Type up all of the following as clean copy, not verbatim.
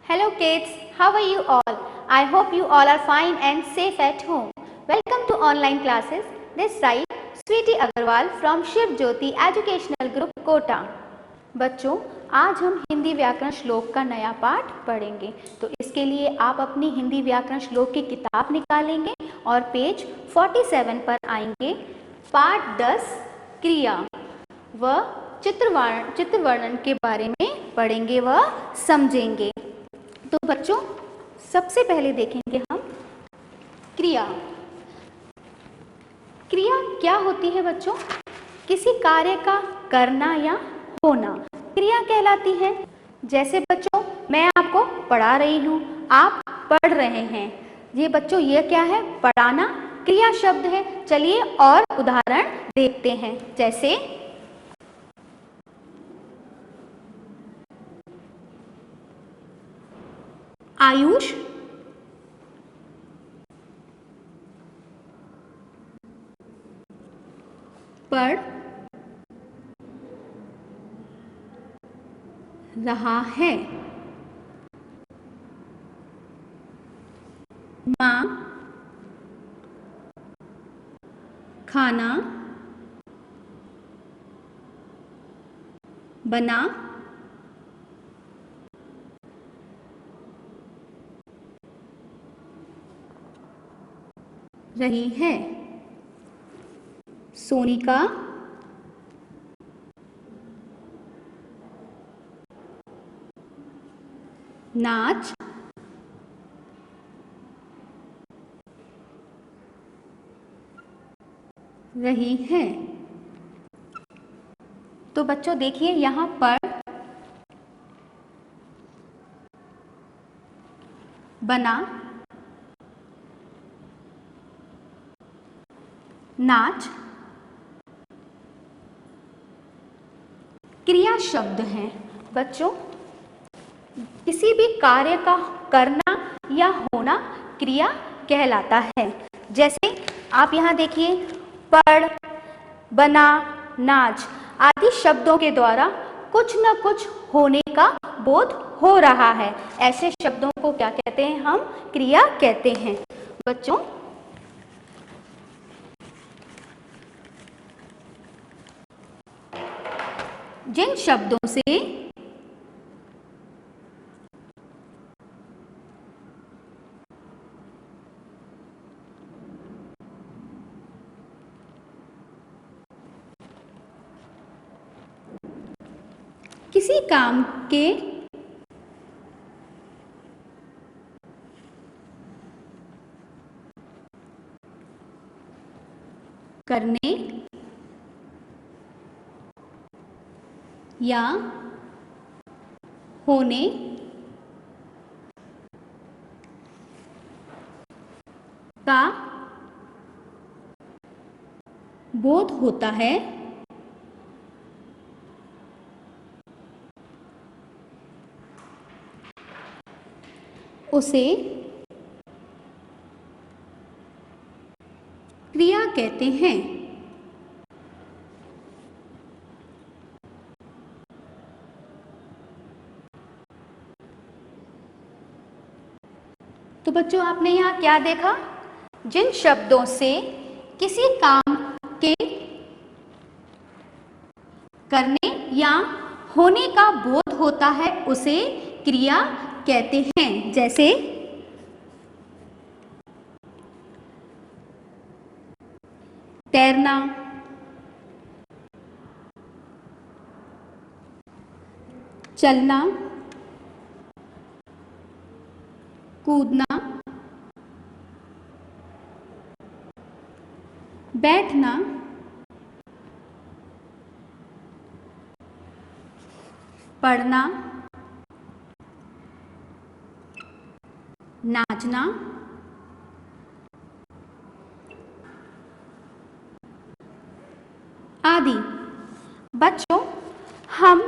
Hello kids, how are you all? I hope you all are fine and safe at home. Welcome to online classes. This side Sweety Agarwal from Shiv Jyoti Educational Group Kota. बच्चों, आज हम हिंदी व्याकरण श्लोक का नया पाठ पढ़ेंगे। तो इसके लिए आप अपनी हिंदी व्याकरण श्लोक की किताब निकालेंगे और पेज 47 पर आएंगे। पाठ 10 क्रिया व चित्र वर्णन के बारे में पढ़ेंगे व समझेंगे। तो बच्चों, सबसे पहले देखेंगे हम क्रिया। क्रिया क्या होती है बच्चों? किसी कार्य का करना या होना क्रिया कहलाती है। जैसे बच्चों, मैं आपको पढ़ा रही हूँ, आप पढ़ रहे हैं। ये बच्चों, ये क्या है? पढ़ाना क्रिया शब्द है। चलिए और उदाहरण देखते हैं। जैसे आयुष पढ़ रहा है। माँ खाना बना रही है। सोनिका नाच रही है। तो बच्चों देखिए, यहाँ पर बना, नाच क्रिया शब्द हैं। बच्चों, किसी भी कार्य का करना या होना क्रिया कहलाता है। जैसे आप यहाँ देखिए, पढ़, बना, नाच आदि शब्दों के द्वारा कुछ न कुछ होने का बोध हो रहा है। ऐसे शब्दों को क्या कहते हैं? हम क्रिया कहते हैं। बच्चों, जिन शब्दों से किसी काम के करने या होने का बोध होता है, उसे क्रिया कहते हैं। तो बच्चों, आपने यहाँ क्या देखा? जिन शब्दों से किसी काम के करने या होने का बोध होता है, उसे क्रिया कहते हैं। जैसे तैरना, चलना, कूदना, बैठना, पढ़ना, नाचना, आदि। बच्चों, हम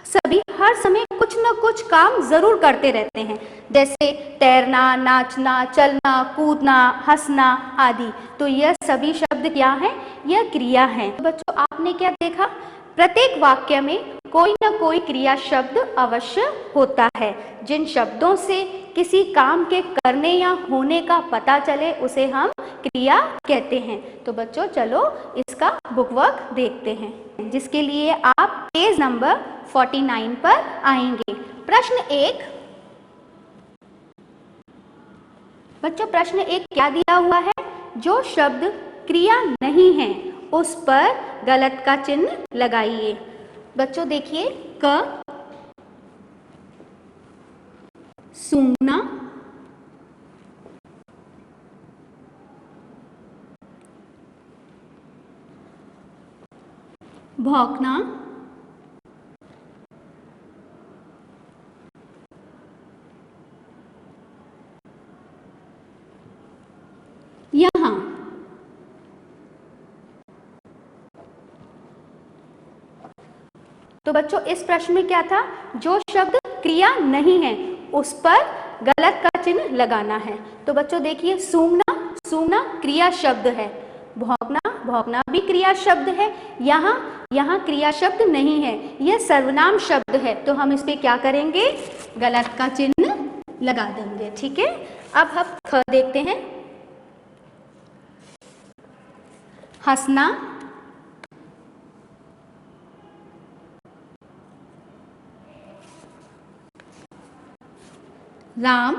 सभी हर समय कुछ न कुछ काम जरूर करते रहते हैं। जैसे तैरना, नाचना, चलना, कूदना, हंसना आदि। तो यह सभी शब्द क्या हैं? यह क्रिया हैं। बच्चों, आपने क्या देखा? प्रत्येक वाक्य में कोई ना कोई क्रिया शब्द अवश्य होता है। जिन शब्दों से किसी काम के करने या होने का पता चले उसे हम क्रिया कहते हैं। तो बच्चों चलो इसका बुकवर्क देखते हैं, जिसके लिए आप पेज नंबर 49 पर आएंगे। प्रश्न 1। बच्चों प्रश्न 1 क्या दिया हुआ है? जो शब्द क्रिया नहीं है उस पर गलत का चिन्ह लगाइए। बच्चों देखिए, क सूंघना, भौंकना, यहाँ। तो बच्चों इस प्रश्न में क्या था? जो शब्द क्रिया नहीं है उस पर गलत का चिन्ह लगाना है। तो बच्चों देखिए, सूंघना, सूंघना क्रिया शब्द है। भौंकना, भौंकना भी क्रिया शब्द है। यहाँ क्रिया शब्द नहीं है, यह सर्वनाम शब्द है। तो हम इस पे क्या करेंगे? गलत का चिन्ह लगा देंगे। ठीक है, अब हम ख देखते हैं। हंसना, राम,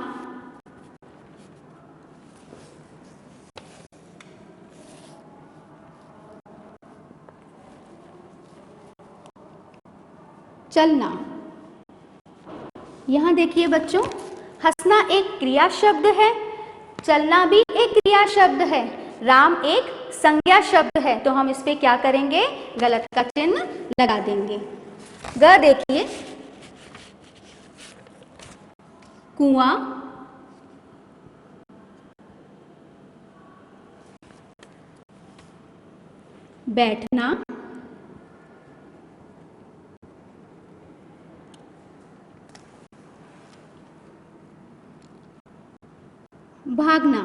चलना। यहाँ देखिए बच्चों, हंसना एक क्रिया शब्द है, चलना भी एक क्रिया शब्द है, राम एक संज्ञा शब्द है। तो हम इस पे क्या करेंगे? गलत का चिन्ह लगा देंगे। ग देखिए, कुआं, बैठना, भागना।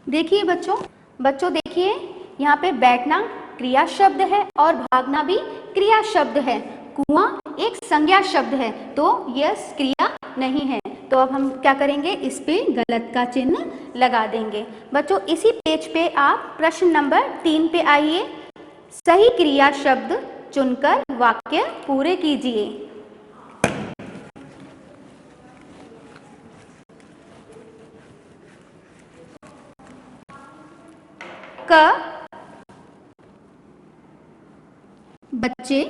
देखिए बच्चों देखिए, यहाँ पे बैठना क्रिया शब्द है और भागना भी क्रिया शब्द है। कुआं एक संज्ञा शब्द है, तो यह क्रिया नहीं है। तो अब हम क्या करेंगे? इस पे गलत का चिन्ह लगा देंगे। बच्चों इसी पेज पे आप प्रश्न नंबर 3 पे आइए। सही क्रिया शब्द चुनकर वाक्य पूरे कीजिए। क बच्चे,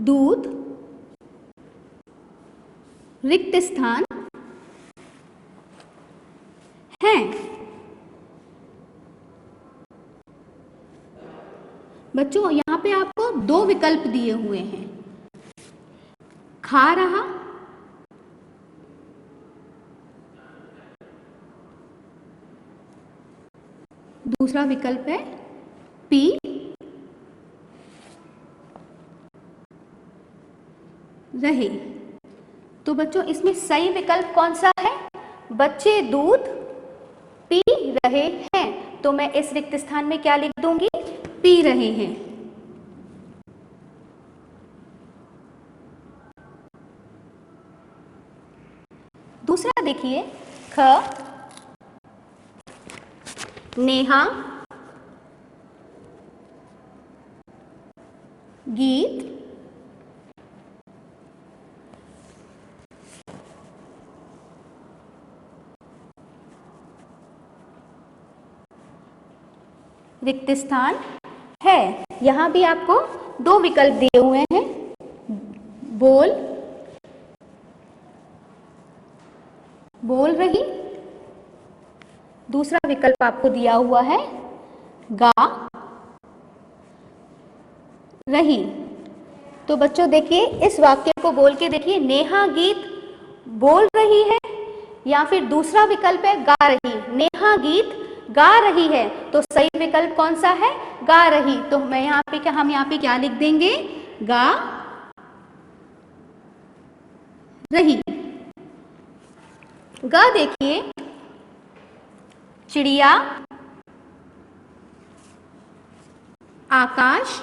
दूध, रिक्त स्थान है। बच्चों यहाँ पे आपको 2 विकल्प दिए हुए हैं। खा रहा, दूसरा विकल्प है पी रहे। तो बच्चों इसमें सही विकल्प कौन सा है? बच्चे दूध पी रहे हैं। तो मैं इस रिक्त स्थान में क्या लिख दूंगी? पी रहे हैं। दूसरा देखिए, ख नेहा, गीत, रिक्त स्थान है। यहां भी आपको 2 विकल्प दिए हुए हैं। बोल, बोल रही। दूसरा विकल्प आपको दिया हुआ है गा रही। तो बच्चों देखिए, इस वाक्य को बोल के देखिए, नेहा गीत बोल रही है या फिर दूसरा विकल्प है गा रही। नेहा गीत गा रही है, तो सही विकल्प कौन सा है? गा रही। तो हम यहाँ पे क्या लिख देंगे? गा रही। ग देखिए, चिड़िया, आकाश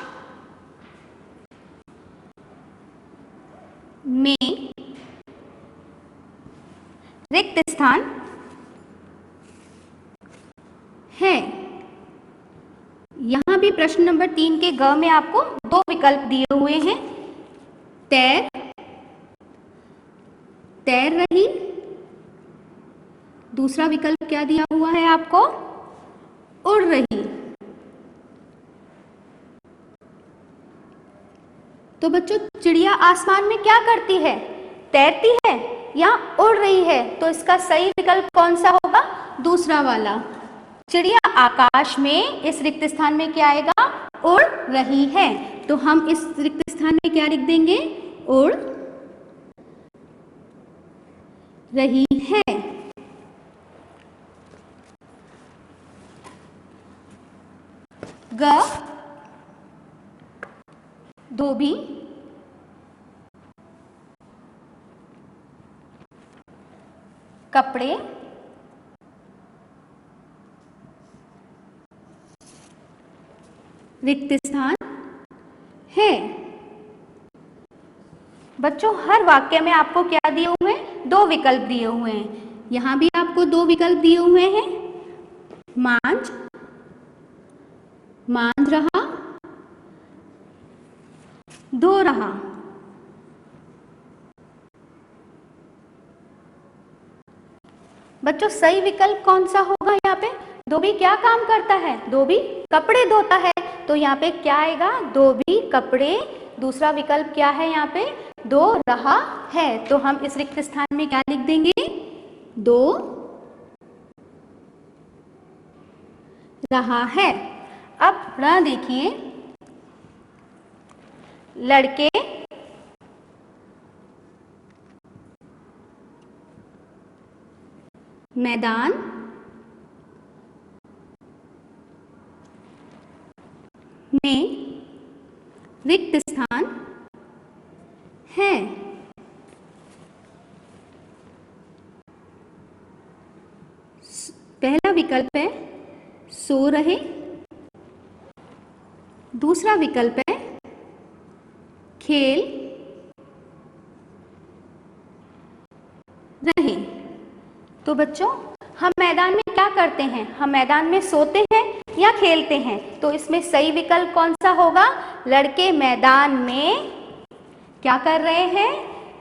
में रिक्त स्थान है। यहां भी प्रश्न नंबर 3 के ग में आपको 2 विकल्प दिए हुए हैं। तैर, तैर रही। दूसरा विकल्प क्या दिया हुआ है आपको? उड़ रही। तो बच्चों, चिड़िया आसमान में क्या करती है? तैरती है या उड़ रही है? तो इसका सही विकल्प कौन सा होगा? दूसरा वाला। चिड़िया आकाश में इस रिक्त स्थान में क्या आएगा? उड़ रही है। तो हम इस रिक्त स्थान में क्या लिख देंगे? उड़ रही है। ग, धोबी, कपड़े, रिक्त स्थान है। बच्चों, हर वाक्य में आपको क्या दिए हुए हैं? 2 विकल्प दिए हुए हैं। यहां भी आपको 2 विकल्प दिए हुए हैं। मांझ, मांझ रहा, धो रहा। बच्चों, सही विकल्प कौन सा होगा? यहाँ पे धोबी क्या काम करता है? धोबी कपड़े धोता है। तो यहाँ पे क्या आएगा? धोबी कपड़े। दूसरा विकल्प क्या है? यहाँ पे धो रहा है। तो हम इस रिक्त स्थान में क्या लिख देंगे? धो रहा है। अब र देखिए, लड़के, मैदान, में रिक्त स्थान है। पहला विकल्प है सो रहे। दूसरा विकल्प है खेल रहे। तो बच्चों, हम मैदान में क्या करते हैं? हम मैदान में सोते हैं या खेलते हैं? तो इसमें सही विकल्प कौन सा होगा? लड़के मैदान में क्या कर रहे हैं?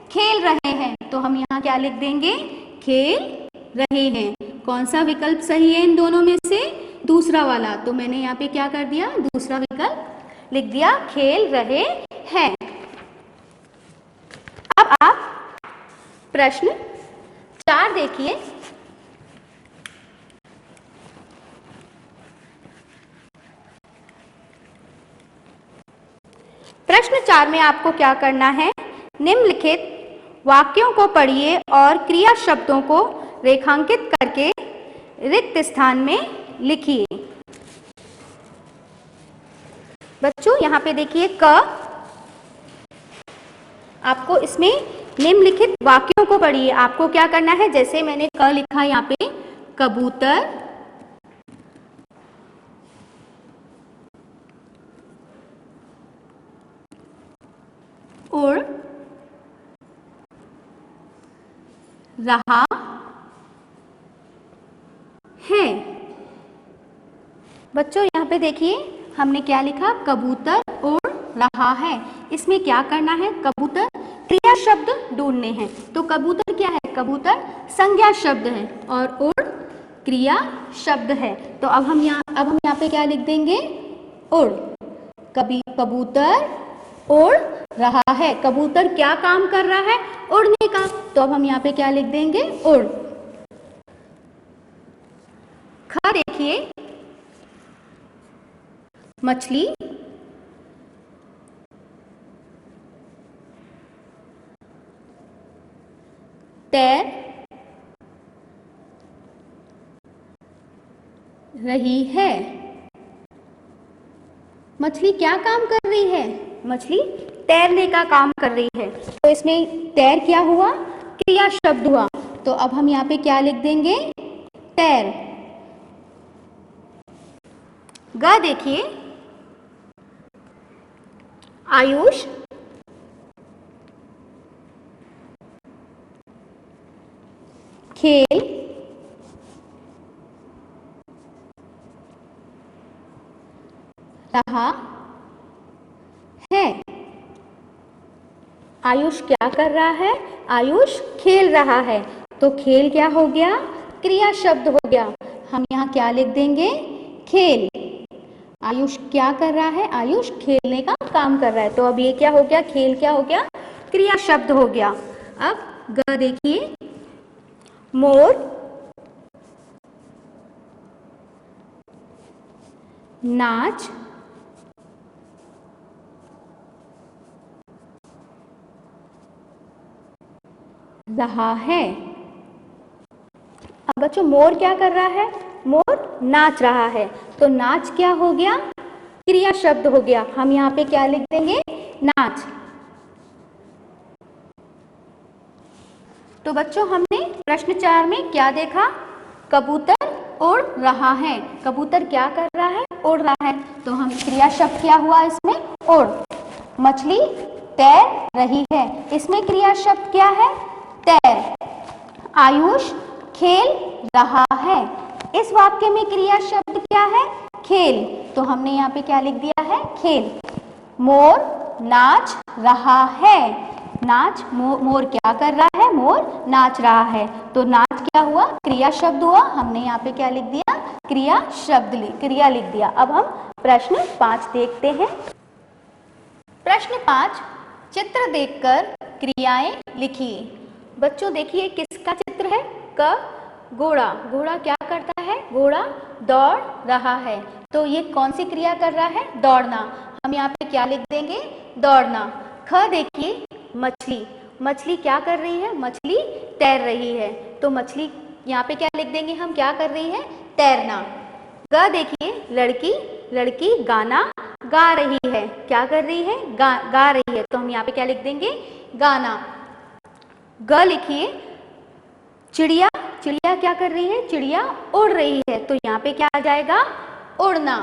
खेल रहे हैं। तो हम यहाँ क्या लिख देंगे? खेल रहे हैं। कौन सा विकल्प सही है इन दोनों में से? दूसरा वाला। तो मैंने यहाँ पे क्या कर दिया? दूसरा विकल्प लिख दिया, खेल रहे हैं। अब आप प्रश्न 4 देखिए। प्रश्न 4 में आपको क्या करना है? निम्नलिखित वाक्यों को पढ़िए और क्रिया शब्दों को रेखांकित करके रिक्त स्थान में लिखिए। बच्चों, यहाँ पे देखिए क, आपको इसमें निम्नलिखित वाक्यों को पढ़िए। आपको क्या करना है? जैसे मैंने क लिखा यहाँ पे, कबूतर, उड़ रहा है। बच्चों, यहाँ पे देखिए हमने क्या लिखा? कबूतर उड़ रहा है। इसमें क्या करना है? कबूतर क्रिया शब्द ढूंढने हैं। तो कबूतर क्या है? कबूतर संज्ञा शब्द है और उड़ क्रिया शब्द है। तो अब हम यहाँ पे क्या लिख देंगे? उड़। कबूतर उड़ रहा है। कबूतर क्या काम कर रहा है? उड़ने का। तो अब हम यहाँ पे क्या लिख देंगे? उड़। खा देखिए, मछली, तैर रही है। मछली क्या काम कर रही है? मछली तैरने का काम कर रही है। तो इसमें तैर क्या हुआ? क्रिया शब्द हुआ। तो अब हम यहाँ पे क्या लिख देंगे? तैर। ग देखिए, आयुष खेल रहा है। आयुष क्या कर रहा है? आयुष खेल रहा है। तो खेल क्या हो गया? क्रिया शब्द हो गया। हम यहाँ क्या लिख देंगे? खेल। आयुष क्या कर रहा है? आयुष खेलने का काम कर रहा है। तो अब ये क्या हो गया? खेल क्या हो गया? क्रिया शब्द हो गया। अब ग देखिए, मोर नाच रहा है। अब बच्चों मोर क्या कर रहा है? मोर नाच रहा है। तो नाच क्या हो गया? क्रिया शब्द हो गया। हम यहाँ पे क्या लिख देंगे? नाच। तो बच्चों हमने प्रश्न 4 में क्या देखा? कबूतर उड़ रहा है। कबूतर क्या कर रहा है? उड़ रहा है। तो हम क्रिया शब्द क्या हुआ इसमें? उड़। मछली तैर रही है। इसमें क्रिया शब्द क्या है? तैर। आयुष खेल रहा है। इस वाक्य में क्रिया शब्द क्या है? खेल। तो हमने यहाँ पे क्या लिख दिया है? खेल। मोर नाच रहा है। नाच, मोर क्या कर रहा है? मोर नाच रहा है। तो नाच क्या हुआ? क्रिया शब्द हुआ। हमने यहाँ पे क्या लिख दिया? क्रिया शब्द, क्रिया लिख दिया। अब हम प्रश्न 5 देखते हैं। प्रश्न 5, चित्र देखकर क्रियाएं लिखिए। बच्चों देखिए किसका चित्र है? क, घोड़ा। घोड़ा क्या करता है? घोड़ा दौड़ रहा है। तो ये कौन सी क्रिया कर रहा है? दौड़ना। हम यहाँ पे क्या लिख देंगे? दौड़ना। ख देखिए, मछली। मछली क्या कर रही है? मछली तैर रही है। तो मछली यहाँ पे क्या लिख देंगे हम? क्या कर रही है? तैरना। ग देखिए, लड़की। लड़की गाना गा रही है। क्या कर रही है? गा रही है। तो हम यहाँ पे क्या लिख देंगे? गाना। ग लिखिए, चिड़िया। चिड़िया क्या कर रही है? चिड़िया उड़ रही है। तो यहाँ पे क्या आ जाएगा? उड़ना।